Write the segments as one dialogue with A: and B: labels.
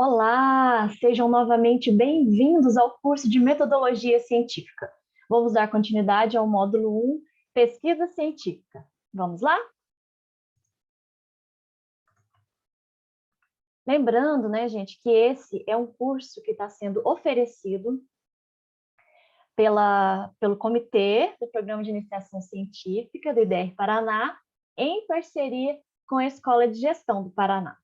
A: Olá, sejam novamente bem-vindos ao curso de Metodologia Científica. Vamos dar continuidade ao módulo 1, Pesquisa Científica. Vamos lá? Lembrando, né, gente, que esse é um curso que está sendo oferecido pelo Comitê do Programa de Iniciação Científica do IDR Paraná, em parceria com a Escola de Gestão do Paraná.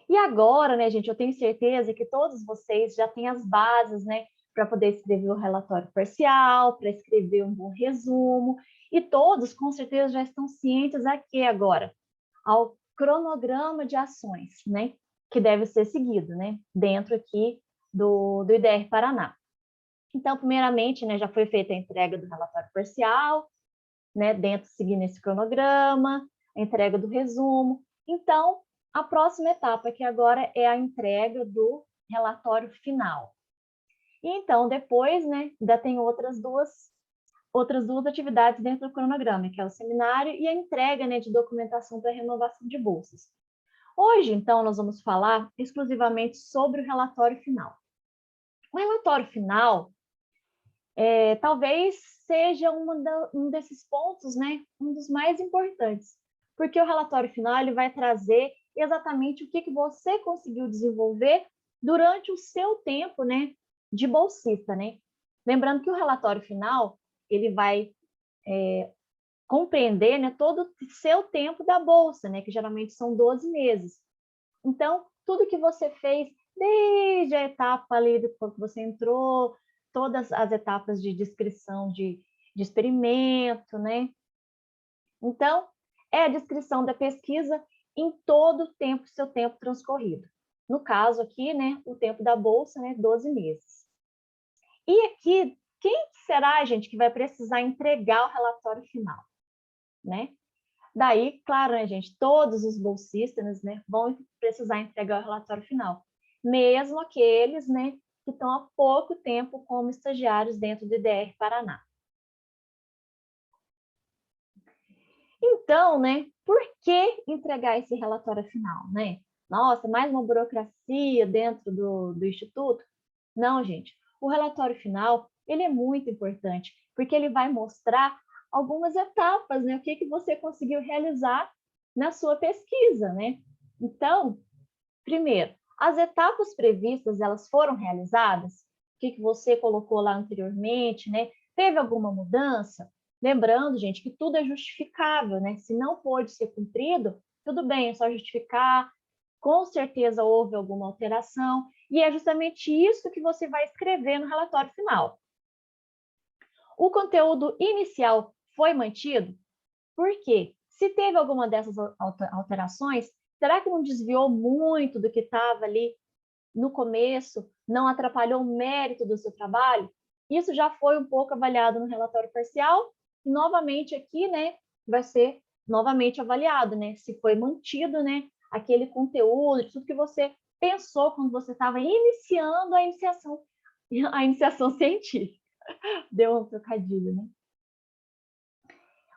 A: E agora, né, gente, eu tenho certeza que todos vocês já têm as bases, né, para poder escrever o relatório parcial, para escrever um bom resumo, e todos, com certeza, já estão cientes aqui agora, ao cronograma de ações, né, que deve ser seguido, né, dentro aqui do IDR Paraná. Então, primeiramente, né, já foi feita a entrega do relatório parcial, né, seguindo esse cronograma, a entrega do resumo. Então, a próxima etapa aqui agora é a entrega do relatório final. E então, depois, né, ainda tem outras duas atividades dentro do cronograma, que é o seminário e a entrega, né, de documentação para renovação de bolsas. Hoje, então, nós vamos falar exclusivamente sobre o relatório final. O relatório final talvez seja um desses pontos, né, um dos mais importantes, porque o relatório final ele vai trazer exatamente o que você conseguiu desenvolver durante o seu tempo, né, de bolsista, né? Lembrando que o relatório final ele vai compreender, né, todo o seu tempo da bolsa, né, que geralmente são 12 meses. Então, tudo que você fez desde a etapa ali do que você entrou, todas as etapas de descrição de experimento, né? Então, é a descrição da pesquisa em todo o tempo, seu tempo transcorrido. No caso aqui, né, o tempo da bolsa, né, 12 meses. E aqui, quem será, gente, que vai precisar entregar o relatório final, né? Daí, claro, né, gente, todos os bolsistas, né, vão precisar entregar o relatório final, mesmo aqueles, né, que estão há pouco tempo como estagiários dentro do IDR Paraná. Então, né, por que entregar esse relatório final, né? Nossa, mais uma burocracia dentro do Instituto? Não, gente, o relatório final, ele é muito importante, porque ele vai mostrar algumas etapas, né? O que você conseguiu realizar na sua pesquisa, né? Então, primeiro, as etapas previstas, elas foram realizadas? O que você colocou lá anteriormente, né? Teve alguma mudança? Lembrando, gente, que tudo é justificável, né? Se não pôde ser cumprido, tudo bem, é só justificar. Com certeza houve alguma alteração, e é justamente isso que você vai escrever no relatório final. O conteúdo inicial foi mantido? Por quê? Se teve alguma dessas alterações, será que não desviou muito do que estava ali no começo? Não atrapalhou o mérito do seu trabalho? Isso já foi um pouco avaliado no relatório parcial, e novamente aqui, né, vai ser novamente avaliado, né, se foi mantido, né, aquele conteúdo, tudo que você pensou quando você estava iniciando a iniciação científica. Deu um trocadilho, né?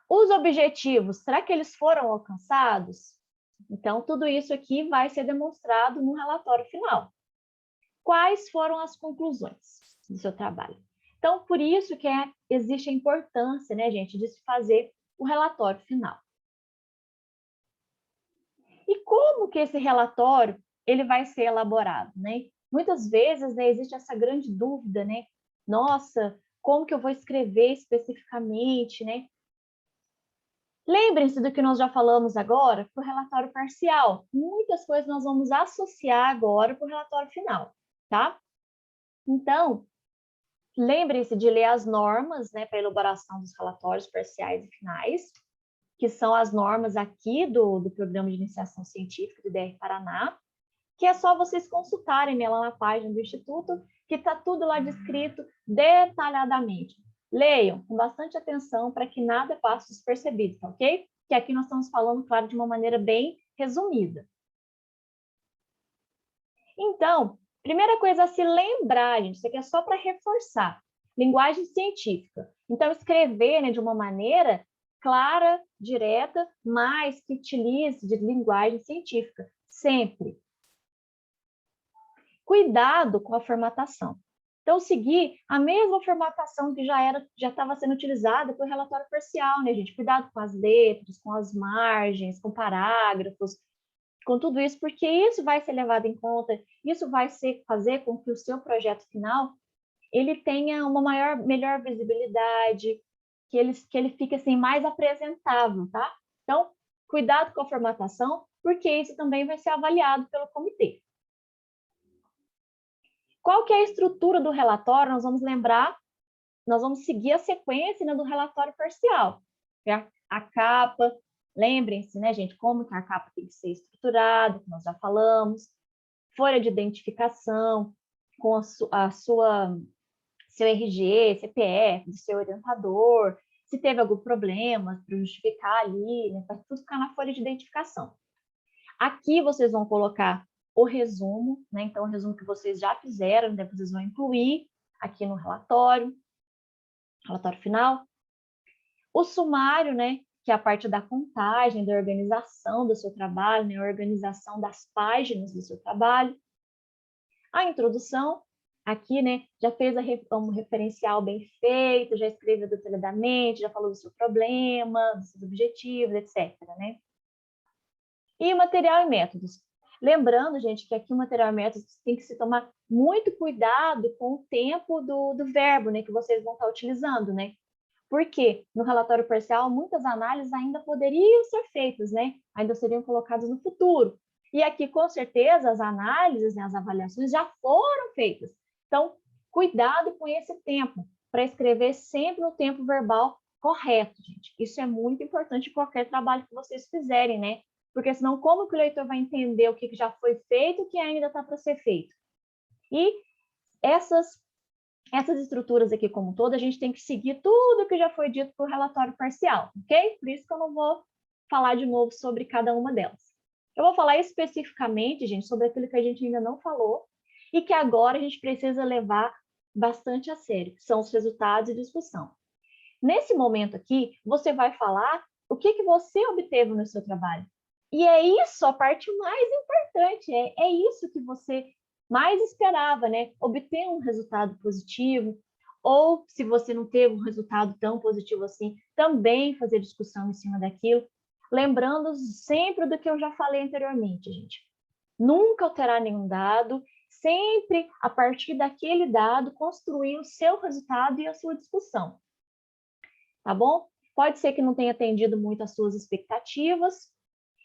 A: Os objetivos, será que eles foram alcançados? Então, tudo isso aqui vai ser demonstrado no relatório final. Quais foram as conclusões do seu trabalho? Então, por isso que existe a importância, né, gente, de se fazer o relatório final. E como que esse relatório ele vai ser elaborado, né? Muitas vezes, né, existe essa grande dúvida, né? Nossa, como que eu vou escrever especificamente, né? Lembrem-se do que nós já falamos agora para o relatório parcial. Muitas coisas nós vamos associar agora para o relatório final, tá? Então, lembrem-se de ler as normas, né, para a elaboração dos relatórios parciais e finais, que são as normas aqui do Programa de Iniciação Científica do IDR Paraná, que é só vocês consultarem, né, lá na página do Instituto, que está tudo lá descrito detalhadamente. Leiam com bastante atenção para que nada passe despercebido, tá ok? Que aqui nós estamos falando, claro, de uma maneira bem resumida. Então, primeira coisa a se lembrar, gente, isso aqui é só para reforçar. Linguagem científica. Então, escrever, né, de uma maneira clara, direta, mas que utilize de linguagem científica, sempre. Cuidado com a formatação. Então, seguir a mesma formatação que já estava sendo utilizada para o relatório parcial, né, gente? Cuidado com as letras, com as margens, com parágrafos, com tudo isso, porque isso vai ser levado em conta, isso vai fazer com que o seu projeto final ele tenha uma melhor visibilidade, que ele fique assim, mais apresentável, tá? Então, cuidado com a formatação, porque isso também vai ser avaliado pelo comitê. Qual que é a estrutura do relatório? Nós vamos lembrar, nós vamos seguir a sequência, né, do relatório parcial. A capa, lembrem-se, né, gente, como que a capa tem que ser estruturada, que nós já falamos. Folha de identificação, com seu RG, CPF, do seu orientador, se teve algum problema, para justificar ali, né, para tudo ficar na folha de identificação. Aqui vocês vão colocar o resumo, né? Então, o resumo que vocês já fizeram, depois vocês vão incluir aqui no relatório final. O sumário, né? Que é a parte da contagem, da organização do seu trabalho, né? A organização das páginas do seu trabalho. A introdução, aqui, né? Já fez um referencial bem feito, já escreveu detalhadamente, já falou do seu problema, dos seus objetivos, etc., né? E material e métodos. Lembrando, gente, que aqui o material e métodos tem que se tomar muito cuidado com o tempo do verbo, né, que vocês vão estar utilizando, né? Porque no relatório parcial, muitas análises ainda poderiam ser feitas, né? Ainda seriam colocadas no futuro. E aqui, com certeza, as análises, né, as avaliações já foram feitas. Então, cuidado com esse tempo, para escrever sempre no tempo verbal correto, gente. Isso é muito importante em qualquer trabalho que vocês fizerem, né? Porque senão como que o leitor vai entender o que já foi feito e o que ainda está para ser feito? E essas estruturas aqui como um todo, a gente tem que seguir tudo que já foi dito para o relatório parcial, ok? Por isso que eu não vou falar de novo sobre cada uma delas. Eu vou falar especificamente, gente, sobre aquilo que a gente ainda não falou e que agora a gente precisa levar bastante a sério, que são os resultados e discussão. Nesse momento aqui, você vai falar o que você obteve no seu trabalho. E é isso a parte mais importante, é isso que você mais esperava, né? Obter um resultado positivo, ou se você não teve um resultado tão positivo assim, também fazer discussão em cima daquilo. Lembrando sempre do que eu já falei anteriormente, gente. Nunca alterar nenhum dado, sempre a partir daquele dado construir o seu resultado e a sua discussão. Tá bom? Pode ser que não tenha atendido muito às suas expectativas.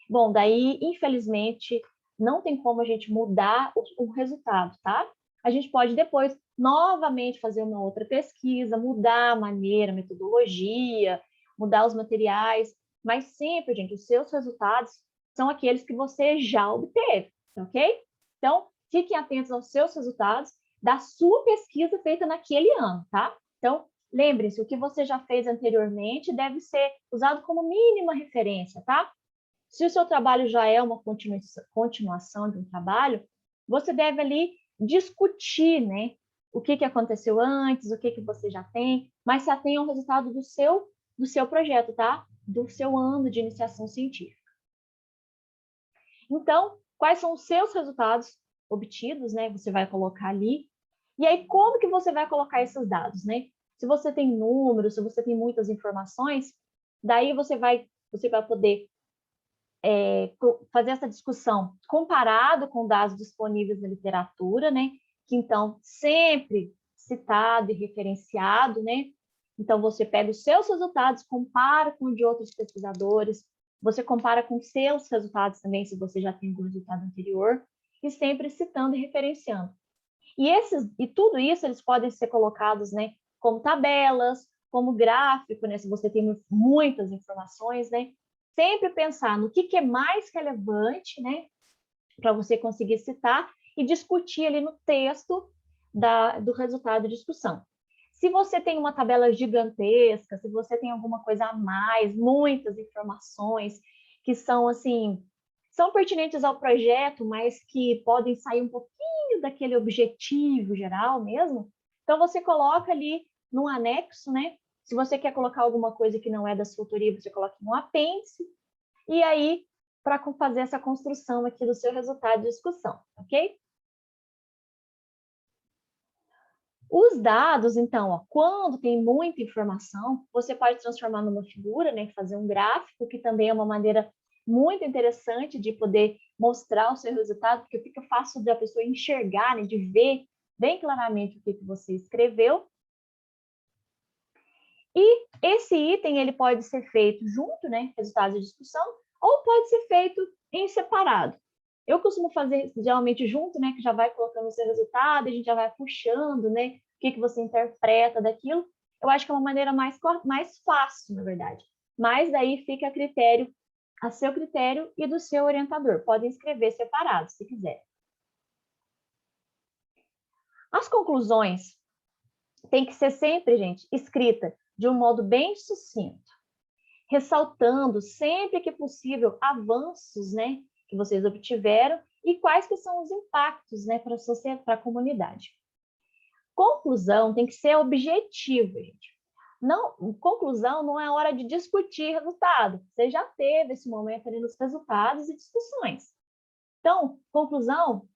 A: Bom, daí, infelizmente, não tem como a gente mudar o resultado, tá? A gente pode depois novamente fazer uma outra pesquisa, mudar a maneira, a metodologia, mudar os materiais, mas sempre, gente, os seus resultados são aqueles que você já obteve, ok? Então, fiquem atentos aos seus resultados da sua pesquisa feita naquele ano, tá? Então, lembre-se, o que você já fez anteriormente deve ser usado como mínima referência, tá? Se o seu trabalho já é uma continuação de um trabalho, você deve ali discutir, né? O que aconteceu antes, o que você já tem, mas se atenha ao resultado do seu projeto, tá? Do seu ano de iniciação científica. Então, quais são os seus resultados obtidos, né? Você vai colocar ali. E aí, como que você vai colocar esses dados, né? Se você tem números, se você tem muitas informações, daí você vai poder fazer essa discussão comparado com dados disponíveis na literatura, né? Que então sempre citado e referenciado, né? Então você pega os seus resultados, compara com o de outros pesquisadores, você compara com seus resultados também, se você já tem algum resultado anterior, e sempre citando e referenciando. E tudo isso eles podem ser colocados, né? Como tabelas, como gráfico, né? Se você tem muitas informações, né? Sempre pensar no que é mais relevante, né, para você conseguir citar e discutir ali no texto do resultado de discussão. Se você tem uma tabela gigantesca, se você tem alguma coisa a mais, muitas informações que são assim, são pertinentes ao projeto, mas que podem sair um pouquinho daquele objetivo geral mesmo, então você coloca ali no anexo, né? Se você quer colocar alguma coisa que não é da sua autoria, você coloca no apêndice, e aí, para fazer essa construção aqui do seu resultado de discussão, ok? Os dados, então, ó, quando tem muita informação, você pode transformar numa figura, né, fazer um gráfico, que também é uma maneira muito interessante de poder mostrar o seu resultado, porque fica fácil da pessoa enxergar, né, de ver bem claramente o que você escreveu. E esse item ele pode ser feito junto, né, resultados de discussão, ou pode ser feito em separado. Eu costumo fazer geralmente junto, né, que já vai colocando o seu resultado, a gente já vai puxando, né, o que você interpreta daquilo. Eu acho que é uma maneira mais fácil, na verdade. Mas daí fica a seu critério e do seu orientador. Podem escrever separado, se quiser. As conclusões têm que ser sempre, gente, escrita de um modo bem sucinto, ressaltando sempre que possível avanços, né, que vocês obtiveram e quais que são os impactos, né, para a sociedade, para a comunidade. Conclusão tem que ser objetiva, gente. Não, conclusão não é hora de discutir resultado. Você já teve esse momento ali nos resultados e discussões. Então, conclusão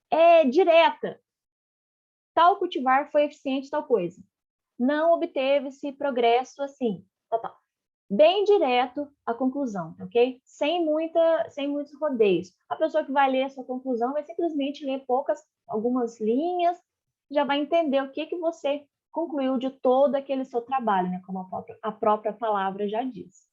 A: é direta. Tal cultivar foi eficiente, tal coisa. Não obteve-se progresso assim. Tal. Bem direto a conclusão, ok? Sem muitos rodeios. A pessoa que vai ler a sua conclusão vai simplesmente ler algumas linhas, já vai entender o que você concluiu de todo aquele seu trabalho, né? Como a própria palavra já diz.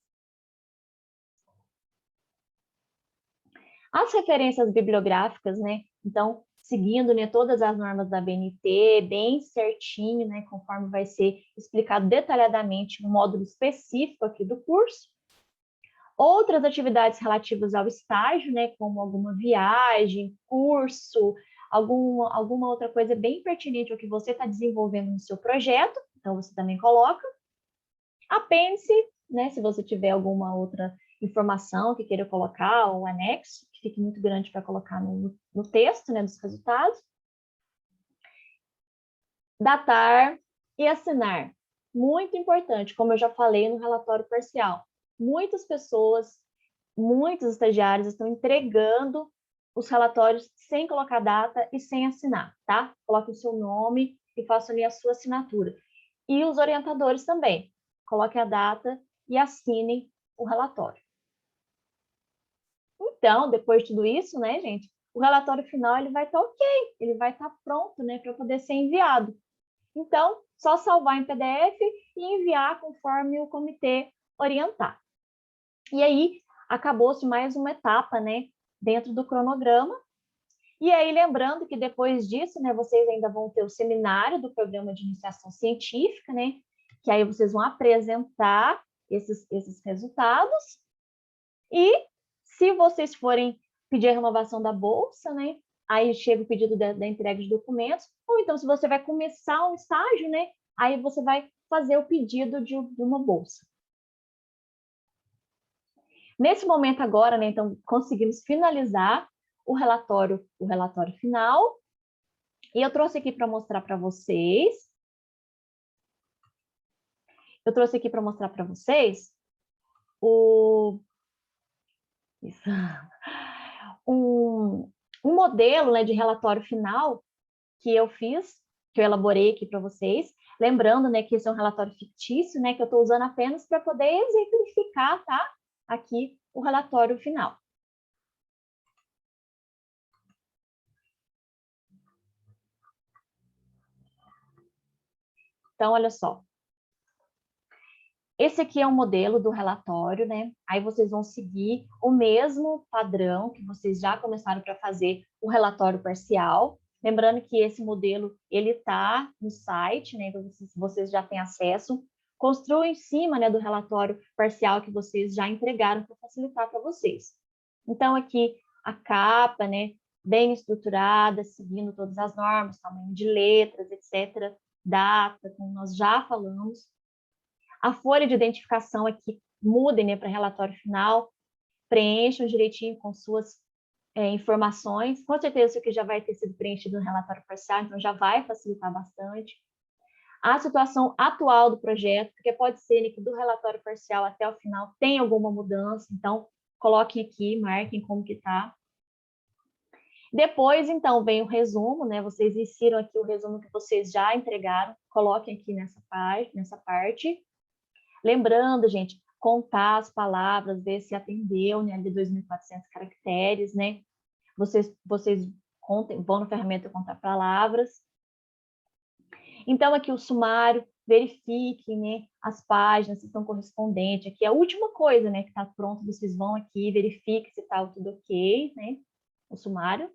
A: As referências bibliográficas, né? Então, seguindo, né, todas as normas da BNT, bem certinho, né, conforme vai ser explicado detalhadamente no módulo específico aqui do curso. Outras atividades relativas ao estágio, né, como alguma viagem, curso, alguma outra coisa bem pertinente ao que você está desenvolvendo no seu projeto, então você também coloca. Apêndice, né, se você tiver alguma outra informação que queira colocar, ou um anexo, que fique muito grande para colocar no texto, né, dos resultados. Datar e assinar. Muito importante, como eu já falei no relatório parcial. Muitas pessoas, muitos estagiários estão entregando os relatórios sem colocar data e sem assinar, tá? Coloque o seu nome e faça ali a sua assinatura. E os orientadores também. Coloquem a data e assinem o relatório. Então, depois de tudo isso, né, gente, o relatório final ele vai estar ok, ele vai estar pronto, né, para poder ser enviado. Então, só salvar em PDF e enviar conforme o comitê orientar. E aí, acabou-se mais uma etapa, né, dentro do cronograma. E aí, lembrando que depois disso, né, vocês ainda vão ter o seminário do programa de iniciação científica, né, que aí vocês vão apresentar esses resultados. E se vocês forem pedir a renovação da bolsa, né, aí chega o pedido da entrega de documentos, ou então se você vai começar um estágio, né, aí você vai fazer o pedido de uma bolsa. Nesse momento agora, né, então, conseguimos finalizar o relatório final, e eu trouxe aqui para mostrar para vocês. Um modelo, né, de relatório final que eu fiz, que eu elaborei aqui para vocês. Lembrando, né, que esse é um relatório fictício, né, que eu estou usando apenas para poder exemplificar, tá? Aqui o relatório final. Então, olha só. Esse aqui é um modelo do relatório, né? Aí vocês vão seguir o mesmo padrão que vocês já começaram para fazer o relatório parcial. Lembrando que esse modelo, ele está no site, né? Então, vocês já têm acesso. Construam em cima, né, do relatório parcial que vocês já entregaram para facilitar para vocês. Então, aqui a capa, né? Bem estruturada, seguindo todas as normas, tamanho de letras, etc. Data, como nós já falamos. A folha de identificação aqui mudem, né, para relatório final, preencham direitinho com suas informações. Com certeza isso aqui já vai ter sido preenchido no relatório parcial, então já vai facilitar bastante. A situação atual do projeto, porque pode ser, né, que do relatório parcial até o final tem alguma mudança, então coloquem aqui, marquem como que está. Depois, então, vem o resumo, né? Vocês inseram aqui o resumo que vocês já entregaram, coloquem aqui nessa parte. Lembrando, gente, contar as palavras, ver se atendeu, né, de 2.400 caracteres, né? Vocês contem, vão na ferramenta contar palavras. Então, aqui o sumário, verifiquem, né, as páginas se estão correspondentes. Aqui é a última coisa, né, que está pronto, vocês vão aqui, verifiquem se está tudo ok, né, o sumário.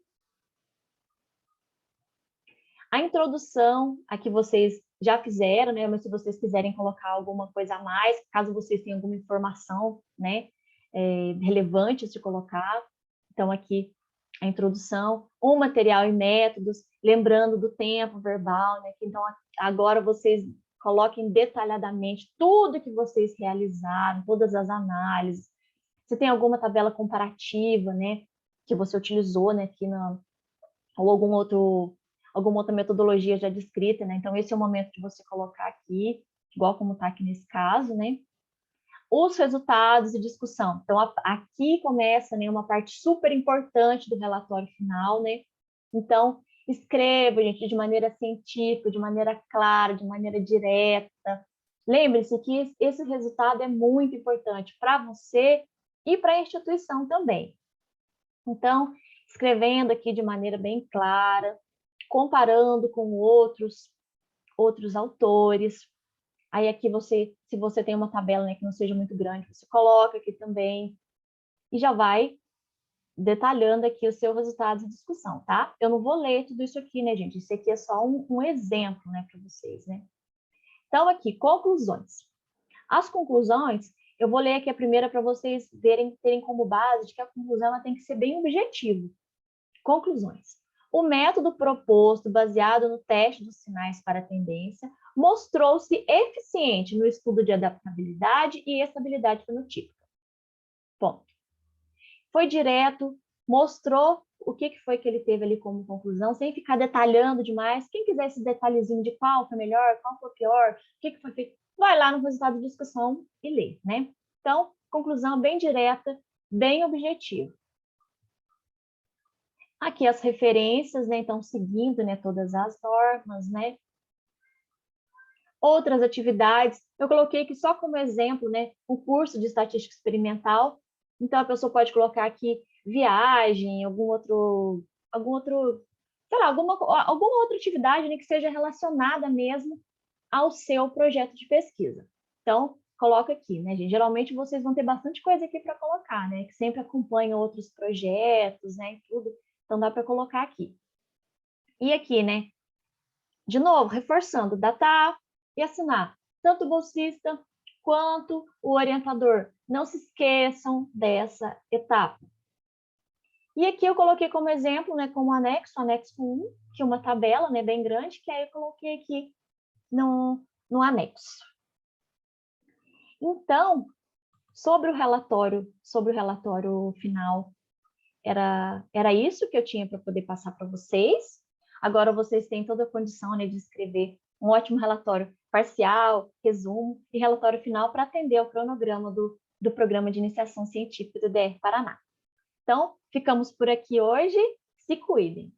A: A introdução, aqui vocês já fizeram, né, mas se vocês quiserem colocar alguma coisa a mais, caso vocês tenham alguma informação, né, relevante a se colocar, então aqui a introdução, o material e métodos, lembrando do tempo verbal, né, que então agora vocês coloquem detalhadamente tudo que vocês realizaram, todas as análises, se tem alguma tabela comparativa, né, que você utilizou, né, aqui ou alguma outra metodologia já descrita, né? Então, esse é o momento de você colocar aqui, igual como está aqui nesse caso, né? Os resultados e discussão. Então, aqui começa, né, uma parte super importante do relatório final, né? Então, escreva, gente, de maneira científica, de maneira clara, de maneira direta. Lembre-se que esse resultado é muito importante para você e para a instituição também. Então, escrevendo aqui de maneira bem clara, comparando com outros autores. Aí aqui se você tem uma tabela, né, que não seja muito grande, você coloca aqui também e já vai detalhando aqui o seu resultado de discussão, tá? Eu não vou ler tudo isso aqui, né, gente? Isso aqui é só um exemplo, né, para vocês, né? Então, aqui, conclusões. As conclusões, eu vou ler aqui a primeira para vocês terem como base de que a conclusão ela tem que ser bem objetiva. Conclusões. O método proposto, baseado no teste dos sinais para a tendência, mostrou-se eficiente no estudo de adaptabilidade e estabilidade fenotípica. Ponto. Foi direto, mostrou o que foi que ele teve ali como conclusão, sem ficar detalhando demais. Quem quiser esse detalhezinho de qual foi melhor, qual foi pior, o que foi feito, vai lá no resultado de discussão e lê, né? Então, conclusão bem direta, bem objetiva. Aqui as referências, né? Então, seguindo, né, todas as normas, né? Outras atividades, eu coloquei aqui só como exemplo, né, o curso de estatística experimental. Então, a pessoa pode colocar aqui viagem, algum outro, sei lá, alguma outra atividade, né, que seja relacionada mesmo ao seu projeto de pesquisa. Então, coloca aqui, né, gente? Geralmente vocês vão ter bastante coisa aqui para colocar, né, que sempre acompanham outros projetos, né, e tudo. Então, dá para colocar aqui. E aqui, né, de novo, reforçando, datar e assinar. Tanto o bolsista quanto o orientador. Não se esqueçam dessa etapa. E aqui eu coloquei como exemplo, né, como anexo 1, que é uma tabela, né, bem grande, que aí eu coloquei aqui no anexo. Então, sobre o relatório final, era isso que eu tinha para poder passar para vocês. Agora vocês têm toda a condição, né, de escrever um ótimo relatório parcial, resumo e relatório final para atender ao cronograma do Programa de Iniciação Científica do DR Paraná. Então, ficamos por aqui hoje. Se cuidem!